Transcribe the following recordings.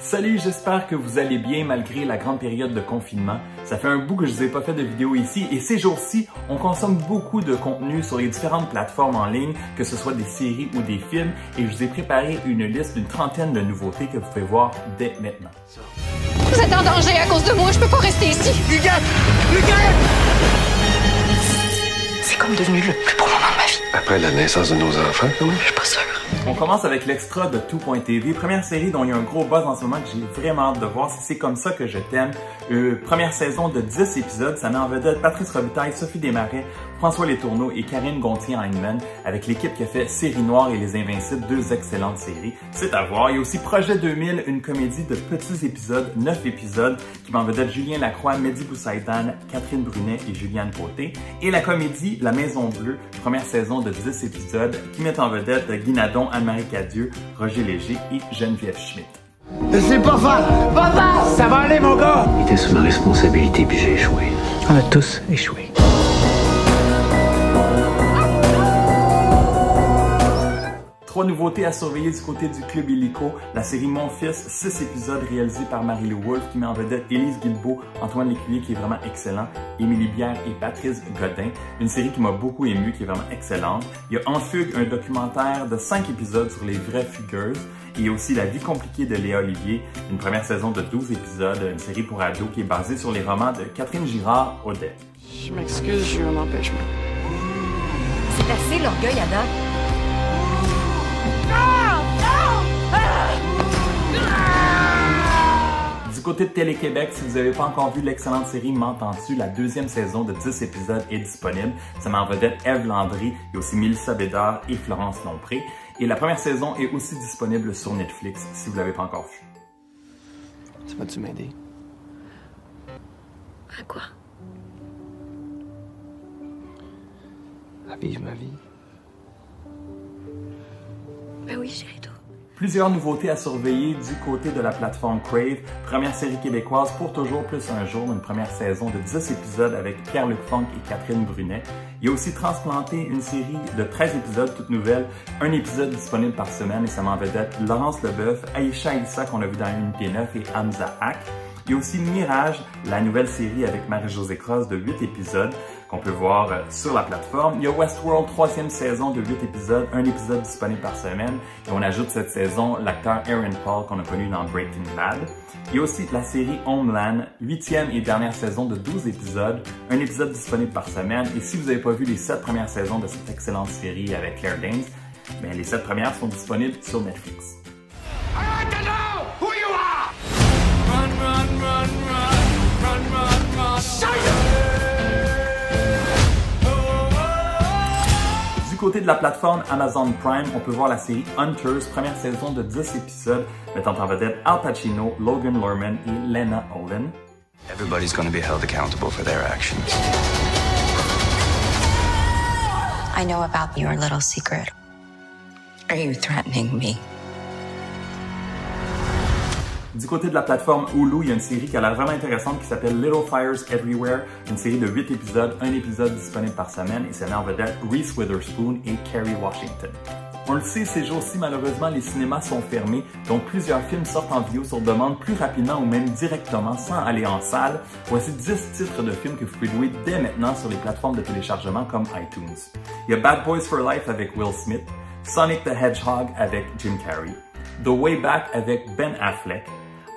Salut, j'espère que vous allez bien malgré la grande période de confinement. Ça fait un bout que je vous ai pas fait de vidéo ici et ces jours-ci, on consomme beaucoup de contenu sur les différentes plateformes en ligne, que ce soit des séries ou des films, et je vous ai préparé une liste d'une trentaine de nouveautés que vous pouvez voir dès maintenant. Vous êtes en danger à cause de moi, je peux pas rester ici. Lucas! Lucas! C'est comme devenu le plus beau moment de ma vie. Après la naissance de nos enfants, quand même? Je suis pas sûre. On commence avec l'extra de Tout.tv, première série dont il y a un gros buzz en ce moment que j'ai vraiment hâte de voir, C'est comme ça que je t'aime. Première saison de 10 épisodes, ça met en vedette Patrice Robitaille, Sophie Desmarais, François Letourneau et Karine Gontier-Heinemann avec l'équipe qui a fait Série Noire et Les Invincibles, deux excellentes séries. C'est à voir. Il y a aussi Projet 2000, une comédie de petits épisodes, 9 épisodes, qui met en vedette Julien Lacroix, Mehdi Boussaïdan, Catherine Brunet et Juliane Côté. Et la comédie La Maison Bleue, première saison de 10 épisodes, qui met en vedette Guy Nadon, Anne-Marie Cadieux, Roger Léger et Geneviève Schmidt. C'est pas fort! Papa! Ça va aller, mon gars! Il était sous ma responsabilité, puis j'ai échoué. On a tous échoué. Trois nouveautés à surveiller du côté du Club Illico. La série Mon Fils, 6 épisodes réalisés par Marie-Lou Wolfe qui met en vedette Élise Guilbeault, Antoine Lécuyer qui est vraiment excellent, Émilie Bière et Patrice Godin. Une série qui m'a beaucoup ému, qui est vraiment excellente. Il y a En Fugue, un documentaire de 5 épisodes sur les vraies fugueuses. Et il y a aussi La vie compliquée de Léa Olivier, une première saison de 12 épisodes, une série pour ados qui est basée sur les romans de Catherine Girard-Audet. Je m'excuse, j'ai eu un empêchement. C'est assez l'orgueil à date. Du côté de Télé-Québec, si vous n'avez pas encore vu l'excellente série M'entends-tu, la deuxième saison de 10 épisodes est disponible. Ça met en vedette Ève Landry, il y a aussi Mélissa Bédard et Florence Lompré. Et la première saison est aussi disponible sur Netflix si vous ne l'avez pas encore vu. Ça va-tu m'aider? À quoi? À vivre ma vie. Ben oui, chérie, tout. Plusieurs nouveautés à surveiller du côté de la plateforme Crave. Première série québécoise Pour toujours plus un jour, une première saison de 10 épisodes avec Pierre-Luc Funk et Catherine Brunet. Il y a aussi Transplanté, une série de 13 épisodes toute nouvelle, un épisode disponible par semaine et ça met en vedette Laurence Leboeuf, Aïcha Issa qu'on a vu dans Unité 9 et Hamza Hack. Il y a aussi Mirage, la nouvelle série avec Marie-Josée Cross de 8 épisodes qu'on peut voir sur la plateforme. Il y a Westworld, troisième saison de 8 épisodes, un épisode disponible par semaine. Et on ajoute cette saison l'acteur Aaron Paul qu'on a connu dans Breaking Bad. Il y a aussi la série Homeland, huitième et dernière saison de 12 épisodes, un épisode disponible par semaine. Et si vous n'avez pas vu les 7 premières saisons de cette excellente série avec Claire Danes, bien, les 7 premières sont disponibles sur Netflix. Du côté de la plateforme Amazon Prime, on peut voir la série Hunters, première saison de 10 épisodes, mettant en vedette Al Pacino, Logan Lerman et Lena Olin. Everybody's going to be held accountable for their actions. I know about your little secret. Are you threatening me? Du côté de la plateforme Hulu, il y a une série qui a l'air vraiment intéressante qui s'appelle Little Fires Everywhere, une série de 8 épisodes, un épisode disponible par semaine et ça met en vedette Reese Witherspoon et Kerry Washington. On le sait, ces jours-ci, malheureusement, les cinémas sont fermés, donc plusieurs films sortent en vidéo sur demande plus rapidement ou même directement sans aller en salle. Voici 10 titres de films que vous pouvez louer dès maintenant sur les plateformes de téléchargement comme iTunes. Il y a Bad Boys for Life avec Will Smith, Sonic the Hedgehog avec Jim Carrey, The Way Back avec Ben Affleck,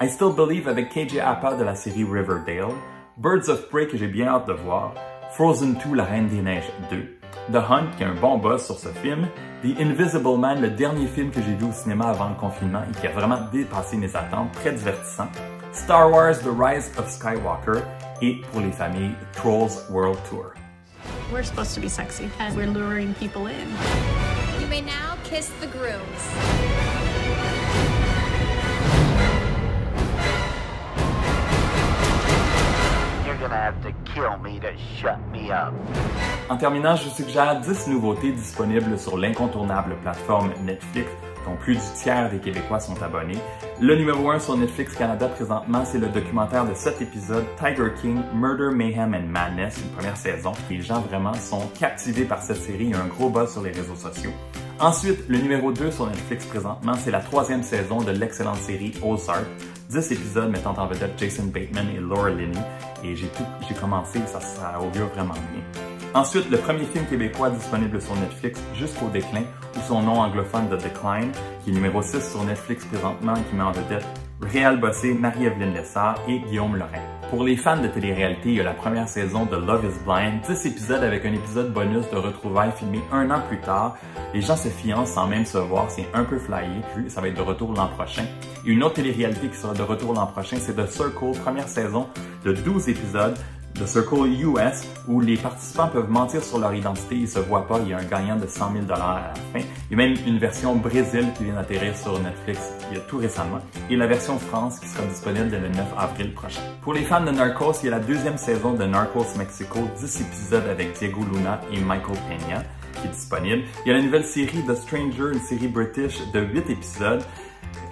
I Still Believe avec KJ Apa de la série Riverdale, Birds of Prey que j'ai bien hâte de voir, Frozen 2, La Reine des Neiges 2, The Hunt qui a un bon buzz sur ce film, The Invisible Man, le dernier film que j'ai vu au cinéma avant le confinement et qui a vraiment dépassé mes attentes, très divertissant, Star Wars The Rise of Skywalker et pour les familles, Trolls World Tour. We're supposed to be sexy and we're luring people in. You may now kiss the grooms. En terminant, je vous suggère 10 nouveautés disponibles sur l'incontournable plateforme Netflix, dont plus du tiers des Québécois sont abonnés. Le numéro 1 sur Netflix Canada présentement, c'est le documentaire de 7 épisodes Tiger King, Murder, Mayhem and Madness, une première saison. Les gens vraiment sont captivés par cette série, il y a un gros buzz sur les réseaux sociaux. Ensuite, le numéro 2 sur Netflix présentement, c'est la 3e saison de l'excellente série Ozark. 10 épisodes mettant en vedette Jason Bateman et Laura Linney. Et j'ai commencé, ça augure vraiment bien. Ensuite, le premier film québécois disponible sur Netflix, Jusqu'au déclin, ou son nom anglophone The Decline, qui est numéro 6 sur Netflix présentement et qui met en vedette Réal Bossé, Marie-Evelyne Lessard et Guillaume Lorrain. Pour les fans de télé-réalité, il y a la première saison de Love is Blind, 10 épisodes avec un épisode bonus de retrouvailles filmé 1 an plus tard. Les gens se fiancent sans même se voir, c'est un peu flyé, ça va être de retour l'an prochain. Et une autre télé-réalité qui sera de retour l'an prochain, c'est The Circle, première saison de 12 épisodes. The Circle US, où les participants peuvent mentir sur leur identité, ils ne se voient pas, il y a un gagnant de 100 000 à la fin. Il y a même une version Brésil qui vient d'atterrir sur Netflix il y a tout récemment, et la version France qui sera disponible le 9 avril prochain. Pour les fans de Narcos, il y a la 2e saison de Narcos Mexico, 10 épisodes avec Diego Luna et Michael Peña qui est disponible. Il y a la nouvelle série The Stranger, une série british de 8 épisodes.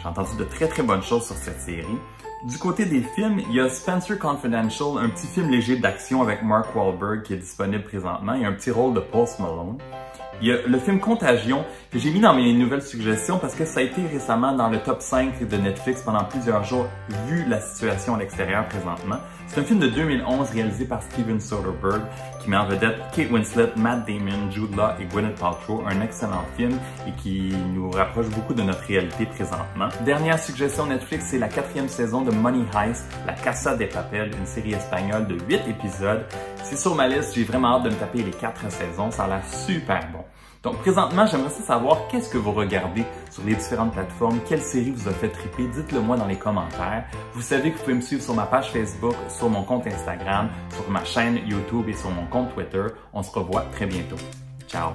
J'ai entendu de très bonnes choses sur cette série. Du côté des films, il y a Spencer Confidential, un petit film léger d'action avec Mark Wahlberg qui est disponible présentement. Il y a un petit rôle de Post Malone. Il y a le film Contagion que j'ai mis dans mes nouvelles suggestions parce que ça a été récemment dans le top 5 de Netflix pendant plusieurs jours vu la situation à l'extérieur présentement. C'est un film de 2011 réalisé par Steven Soderbergh qui met en vedette Kate Winslet, Matt Damon, Jude Law et Gwyneth Paltrow. Un excellent film et qui nous rapproche beaucoup de notre réalité présentement. Dernière suggestion Netflix, c'est la 4e saison de Money Heist, La Casa de Papel, une série espagnole de 8 épisodes. C'est sur ma liste, j'ai vraiment hâte de me taper les 4 saisons, ça a l'air super bon. Donc présentement, j'aimerais savoir qu'est-ce que vous regardez sur les différentes plateformes, quelle série vous a fait triper, dites-le moi dans les commentaires. Vous savez que vous pouvez me suivre sur ma page Facebook, sur mon compte Instagram, sur ma chaîne YouTube et sur mon compte Twitter. On se revoit très bientôt. Ciao!